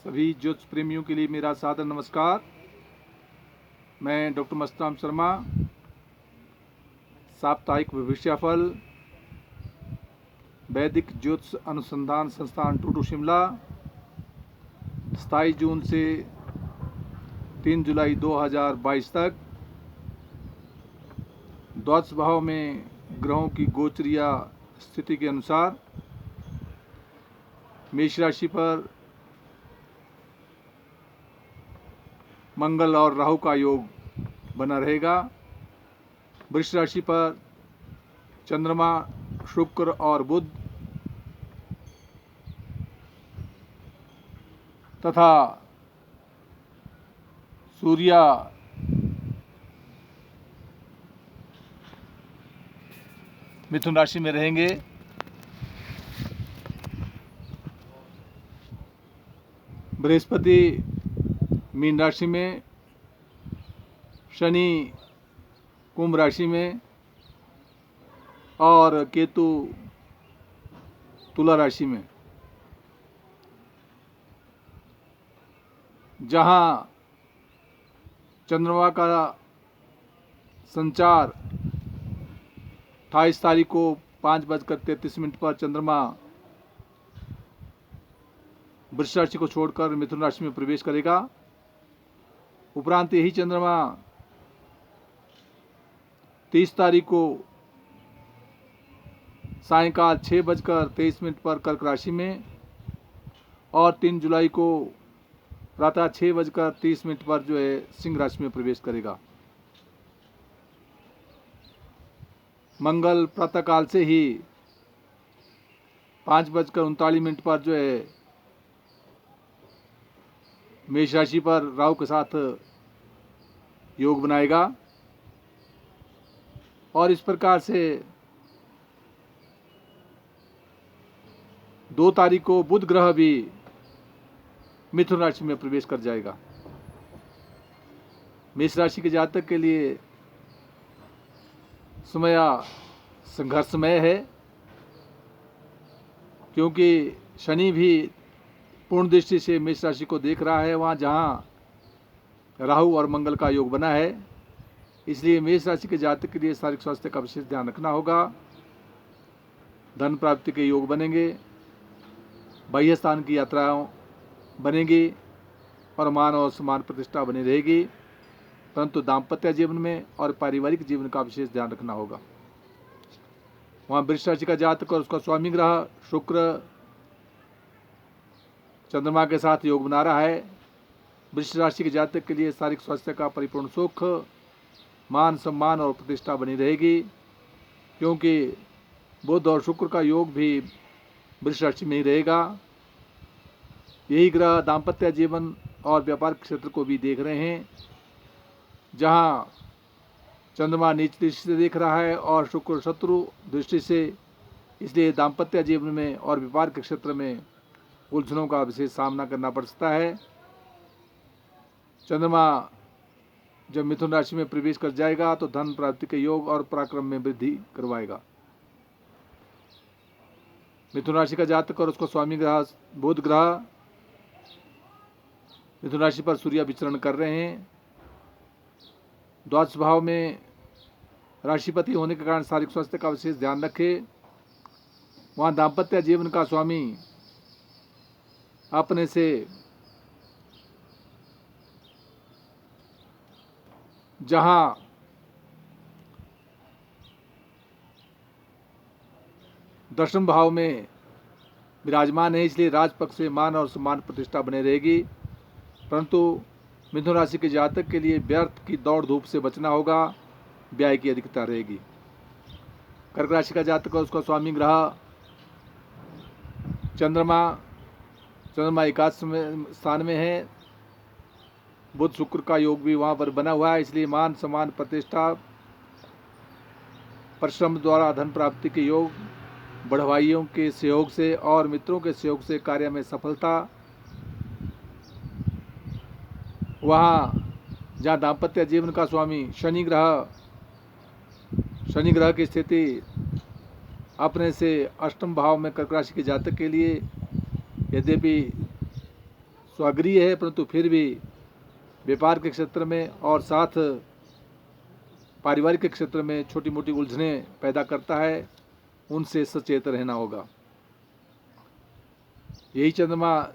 सभी ज्योतिष प्रेमियों के लिए मेरा सादर नमस्कार। मैं डॉक्टर मस्तराम शर्मा, साप्ताहिक भविष्यफल, वैदिक ज्योतिष अनुसंधान संस्थान टूटू शिमला, 27 जून से 3 जुलाई 2022 तक द्वादश भाव में ग्रहों की गोचरीय स्थिति के अनुसार मेष राशि पर मंगल और राहु का योग बना रहेगा। वृष राशि पर चंद्रमा, शुक्र और बुध तथा सूर्य मिथुन राशि में रहेंगे। बृहस्पति मीन राशि में, शनि कुंभ राशि में और केतु तुला राशि में। जहां चंद्रमा का संचार 28 तारीख को 5:33 पर चंद्रमा वृष राशि को छोड़कर मिथुन राशि में प्रवेश करेगा। उपरांत यही चंद्रमा 30 तारीख को सायंकाल 6:23 पर कर्क राशि में और 3 जुलाई को प्रातः 6:30 पर जो है सिंह राशि में प्रवेश करेगा। मंगल प्रातःकाल से ही 5:39 पर जो है मेष राशि पर राहु के साथ योग बनाएगा और इस प्रकार से 2 तारीख को बुध ग्रह भी मिथुन राशि में प्रवेश कर जाएगा। मेष राशि के जातक के लिए समय संघर्षमय है, क्योंकि शनि भी पूर्ण दृष्टि से मेष राशि को देख रहा है, वहाँ जहाँ राहु और मंगल का योग बना है। इसलिए मेष राशि के जातक के लिए शारीरिक स्वास्थ्य का विशेष ध्यान रखना होगा। धन प्राप्ति के योग बनेंगे, बाह्य स्थान की यात्राएं बनेगी और मान और सम्मान प्रतिष्ठा बनी रहेगी, परंतु दाम्पत्य जीवन में और पारिवारिक जीवन का विशेष ध्यान रखना होगा। वहाँ वृष राशि का जातक और उसका स्वामी ग्रह शुक्र चंद्रमा के साथ योग बना रहा है। वृष राशि के जातक के लिए शारीरिक स्वास्थ्य का परिपूर्ण सुख, मान सम्मान और प्रतिष्ठा बनी रहेगी, क्योंकि बुध और शुक्र का योग भी वृष राशि में ही रहेगा। यही ग्रह दाम्पत्य जीवन और व्यापार क्षेत्र को भी देख रहे हैं, जहां चंद्रमा नीच दृष्टि से देख रहा है और शुक्र शत्रु दृष्टि से। इसलिए दाम्पत्य जीवन में और व्यापार के क्षेत्र में उलझनों का विशेष सामना करना पड़ सकता है। चंद्रमा जब मिथुन राशि में प्रवेश कर जाएगा तो धन प्राप्ति के योग और पराक्रम में वृद्धि करवाएगा। मिथुन राशि का जातक और उसका स्वामी ग्रह बुध ग्रह मिथुन राशि पर सूर्य विचरण कर रहे हैं। द्वादश भाव में राशिपति होने के कारण शारीरिक स्वास्थ्य का विशेष ध्यान रखें। वहाँ दाम्पत्य जीवन का स्वामी अपने से जहां दशम भाव में विराजमान है, इसलिए राजपक्ष से मान और सम्मान प्रतिष्ठा बने रहेगी, परंतु मिथुन राशि के जातक के लिए व्यर्थ की दौड़ धूप से बचना होगा, व्यय की अधिकता रहेगी। कर्क राशि का जातक और उसका स्वामी ग्रह चंद्रमा एकादश स्थान में है। बुध शुक्र का योग भी वहाँ पर बना हुआ है, इसलिए मान सम्मान प्रतिष्ठा, परिश्रम द्वारा धन प्राप्ति के योग, बढ़वाइयों के सहयोग से और मित्रों के सहयोग से कार्य में सफलता। वहाँ जहाँ दाम्पत्य जीवन का स्वामी शनि ग्रह की स्थिति अपने से अष्टम भाव में कर्क राशि के जातक के लिए यद्यपि स्वागृह है, परंतु फिर भी व्यापार के क्षेत्र में और साथ पारिवारिक के क्षेत्र में छोटी मोटी उलझनें पैदा करता है, उनसे सचेत रहना होगा। यही चंद्रमा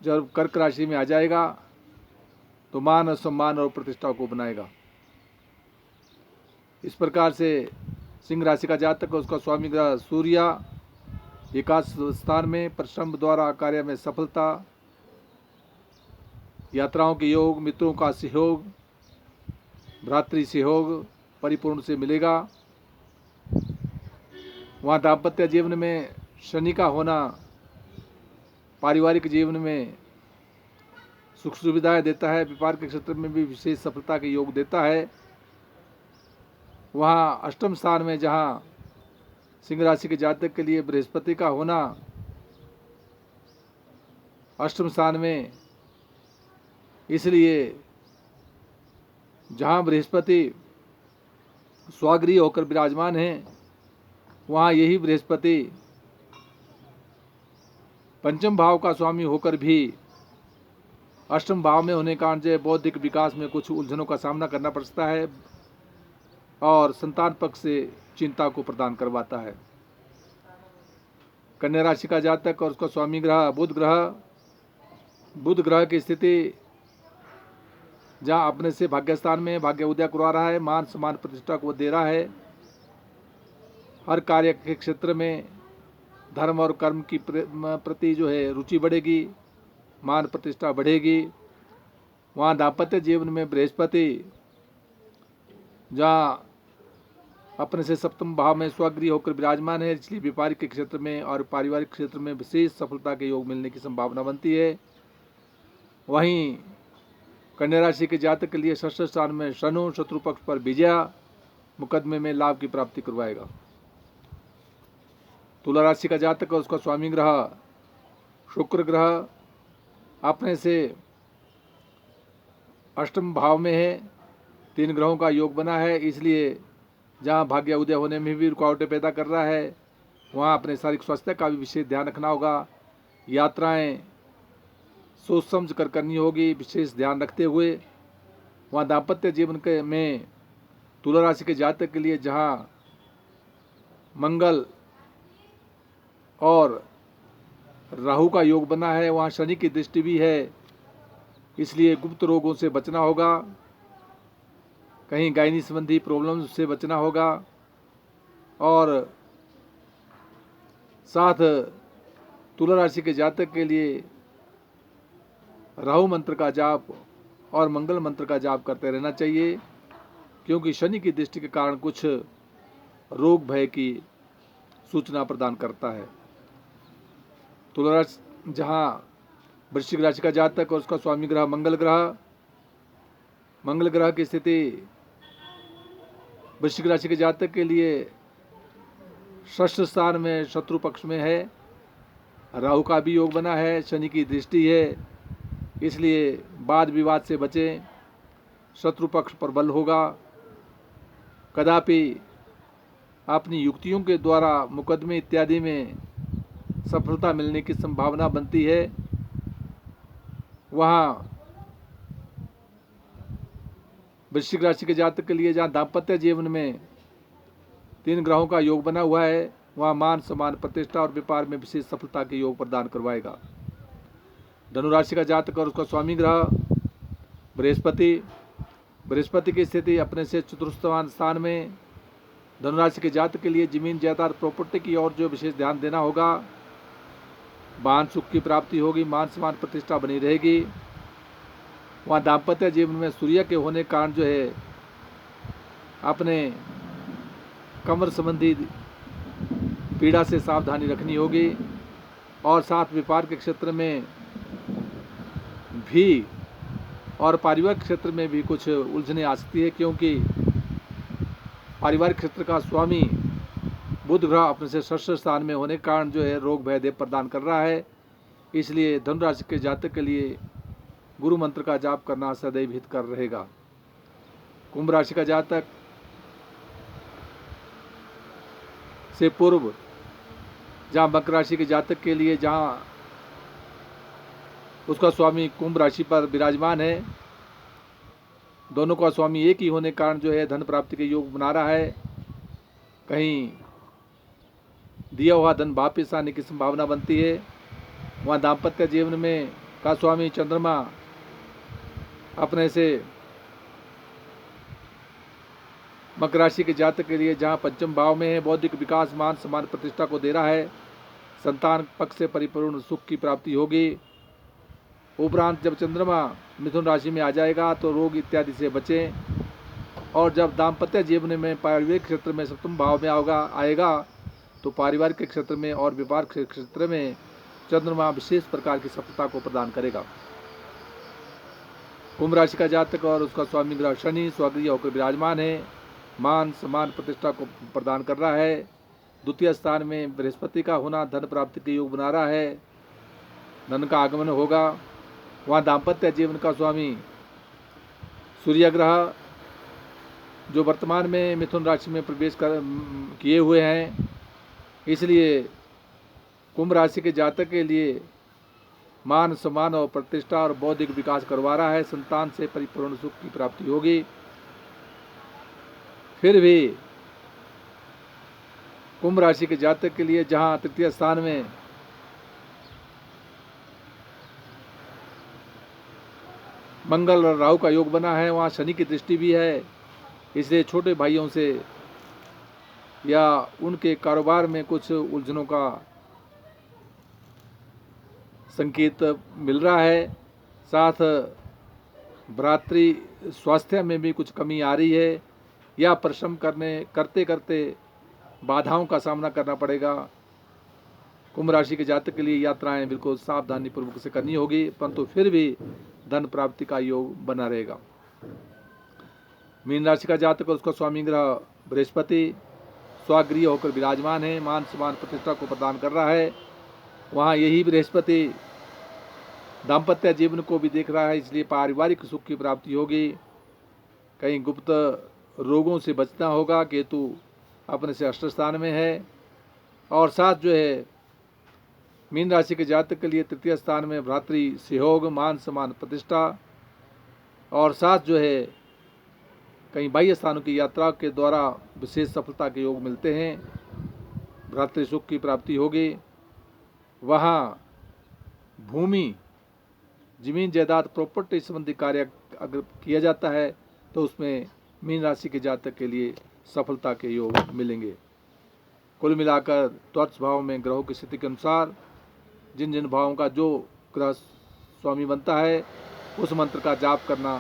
जब कर्क राशि में आ जाएगा तो मान और सम्मान और प्रतिष्ठा को बनाएगा। इस प्रकार से सिंह राशि का जातक, उसका स्वामी ग्रह सूर्य एकादश स्थान में, परिश्रम द्वारा कार्य में सफलता, यात्राओं के योग, मित्रों का सहयोग, भ्रातृ सहयोग परिपूर्ण से मिलेगा। वहाँ दाम्पत्य जीवन में शनि का होना पारिवारिक जीवन में सुख सुविधाएं देता है, व्यापार के क्षेत्र में भी विशेष सफलता के योग देता है। वहाँ अष्टम स्थान में जहाँ सिंह राशि के जातक के लिए बृहस्पति का होना अष्टम स्थान में, इसलिए जहाँ बृहस्पति स्वागृह होकर विराजमान है, वहाँ यही बृहस्पति पंचम भाव का स्वामी होकर भी अष्टम भाव में होने के कारण जो बौद्धिक विकास में कुछ उलझनों का सामना करना पड़ता है और संतान पक्ष से चिंता को प्रदान करवाता है। कन्या राशि का जातक और उसका स्वामी ग्रह बुध ग्रह की स्थिति जहाँ अपने से भाग्यस्थान में भाग्य उदय करवा रहा है, मान सम्मान प्रतिष्ठा को दे रहा है। हर कार्य के क्षेत्र में धर्म और कर्म की प्रति जो है रुचि बढ़ेगी, मान प्रतिष्ठा बढ़ेगी। वहाँ दाम्पत्य जीवन में बृहस्पति जहाँ अपने से सप्तम भाव में स्वगृह होकर विराजमान है, इसलिए व्यापारिक के क्षेत्र में और पारिवारिक क्षेत्र में विशेष सफलता के योग मिलने की संभावना बनती है। वहीं कन्या राशि के जातक के लिए षष्ठ स्थान में शनु शत्रु पक्ष पर विजय, मुकदमे में लाभ की प्राप्ति करवाएगा। तुला राशि का जातक और उसका स्वामी ग्रह शुक्र ग्रह अपने से अष्टम भाव में है, 3 ग्रहों का योग बना है, इसलिए जहाँ भाग्य उदय होने में भी रुकावटें पैदा कर रहा है, वहाँ अपने शारीरिक स्वास्थ्य का भी विशेष ध्यान रखना होगा। यात्राएं सोच समझ कर करनी होगी, विशेष ध्यान रखते हुए। वहाँ दाम्पत्य जीवन के में तुला राशि के जातक के लिए जहाँ मंगल और राहु का योग बना है, वहाँ शनि की दृष्टि भी है, इसलिए गुप्त रोगों से बचना होगा, कहीं गायनी संबंधी प्रॉब्लम्स से बचना होगा। और साथ तुला राशि के जातक के लिए राहु मंत्र का जाप और मंगल मंत्र का जाप करते रहना चाहिए, क्योंकि शनि की दृष्टि के कारण कुछ रोग भय की सूचना प्रदान करता है। तुला राशि जहाँ वृश्चिक राशि का जातक और उसका स्वामी ग्रह मंगल ग्रह की स्थिति वृश्चिक राशि के जातक के लिए षष्ठ स्थान में शत्रु पक्ष में है, राहु का भी योग बना है, शनि की दृष्टि है, इसलिए वाद विवाद से बचें, शत्रु पक्ष पर बल होगा। कदापि अपनी युक्तियों के द्वारा मुकदमे इत्यादि में सफलता मिलने की संभावना बनती है। वहाँ वृश्चिक राशि के जातक के लिए जहाँ दाम्पत्य जीवन में 3 ग्रहों का योग बना हुआ है, वहाँ मान सम्मान प्रतिष्ठा और व्यापार में विशेष सफलता के योग प्रदान करवाएगा। धनु राशि का जातक और उसका स्वामी ग्रह बृहस्पति की स्थिति अपने से चतुर्थ स्थान में, धनु राशि के जातक के लिए जमीन जायदाद प्रॉपर्टी की ओर जो विशेष ध्यान देना होगा। वाहन सुख की प्राप्ति होगी, मान सम्मान प्रतिष्ठा बनी रहेगी। वहाँ दाम्पत्य जीवन में सूर्य के होने के कारण जो है अपने कमर संबंधी पीड़ा से सावधानी रखनी होगी। और साथ व्यापार के क्षेत्र में भी और पारिवारिक क्षेत्र में भी कुछ उलझने आ सकती है, क्योंकि पारिवारिक क्षेत्र का स्वामी बुध ग्रह अपने से षष्ठ स्थान में होने के कारण जो है रोग भय देव प्रदान कर रहा है। इसलिए धनु राशि के जातक के लिए गुरु मंत्र का जाप करना सदैव हितकर रहेगा। कुंभ राशि का जातक से पूर्व जहाँ मकर राशि के जातक के लिए जहाँ उसका स्वामी कुंभ राशि पर विराजमान है। दोनों का स्वामी एक ही होने के कारण जो है धन प्राप्ति के योग बना रहा है। कहीं दिया हुआ धन वापिस आने की संभावना बनती है। वहाँ दाम्पत्य जीवन में का स्वामी चंद्रमा अपने से मकर राशि के जातक के लिए जहाँ पंचम भाव में है, बौद्धिक विकास, मान सम्मान, प्रतिष्ठा को दे रहा है। संतान पक्ष से परिपूर्ण सुख की प्राप्ति होगी। उपरांत जब चंद्रमा मिथुन राशि में आ जाएगा तो रोग इत्यादि से बचें। और जब दाम्पत्य जीवन में पारिवारिक क्षेत्र में सप्तम भाव में आएगा तो पारिवारिक के क्षेत्र में और व्यापार के क्षेत्र में चंद्रमा विशेष प्रकार की सफलता को प्रदान करेगा। कुंभ राशि का जातक और उसका स्वामी ग्रह शनि स्वगृह होकर विराजमान है। मान सम्मान प्रतिष्ठा को प्रदान कर रहा है। द्वितीय स्थान में बृहस्पति का होना धन प्राप्ति के योग बना रहा है। धन का आगमन होगा। वहाँ दाम्पत्य जीवन का स्वामी सूर्य ग्रह जो वर्तमान में मिथुन राशि में प्रवेश किए हुए हैं, इसलिए कुंभ राशि के जातक के लिए मान सम्मान और प्रतिष्ठा और बौद्धिक विकास करवा रहा है। संतान से परिपूर्ण सुख की प्राप्ति होगी। फिर भी कुंभ राशि के जातक के लिए जहां तृतीय स्थान में मंगल और राहु का योग बना है, वहां शनि की दृष्टि भी है। इसलिए छोटे भाइयों से या उनके कारोबार में कुछ उलझनों का संकेत मिल रहा है। साथ भ्रातृ स्वास्थ्य में भी कुछ कमी आ रही है या परिश्रम करते करते बाधाओं का सामना करना पड़ेगा। कुंभ राशि के जातक के लिए यात्राएं बिल्कुल सावधानी पूर्वक से करनी होगी, परंतु फिर भी धन प्राप्ति का योग बना रहेगा। मीन राशि का जातक और उसका स्वामी ग्रह बृहस्पति स्वगृह होकर विराजमान है। मान सम्मान प्रतिष्ठा को प्रदान कर रहा है। वहाँ यही बृहस्पति दाम्पत्य जीवन को भी देख रहा है, इसलिए पारिवारिक सुख की प्राप्ति होगी। कहीं गुप्त रोगों से बचना होगा। केतु अपने से अष्ट स्थान में है। और साथ जो है मीन राशि के जातक के लिए तृतीय स्थान में भ्रातृ सहयोग, मान सम्मान, प्रतिष्ठा और साथ जो है कहीं बाह्य स्थानों की यात्रा के द्वारा विशेष सफलता के योग मिलते हैं। भ्रातृ सुख की प्राप्ति होगी। वहाँ भूमि, जमीन जायदाद, प्रॉपर्टी संबंधी कार्य अगर किया जाता है तो उसमें मीन राशि के जातक के लिए सफलता के योग मिलेंगे। कुल मिलाकर द्वादश भाव में ग्रहों की स्थिति के अनुसार जिन जिन भावों का जो ग्रह स्वामी बनता है उस मंत्र का जाप करना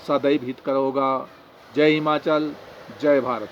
सदैव हितकर होगा। जय हिमाचल, जय भारत।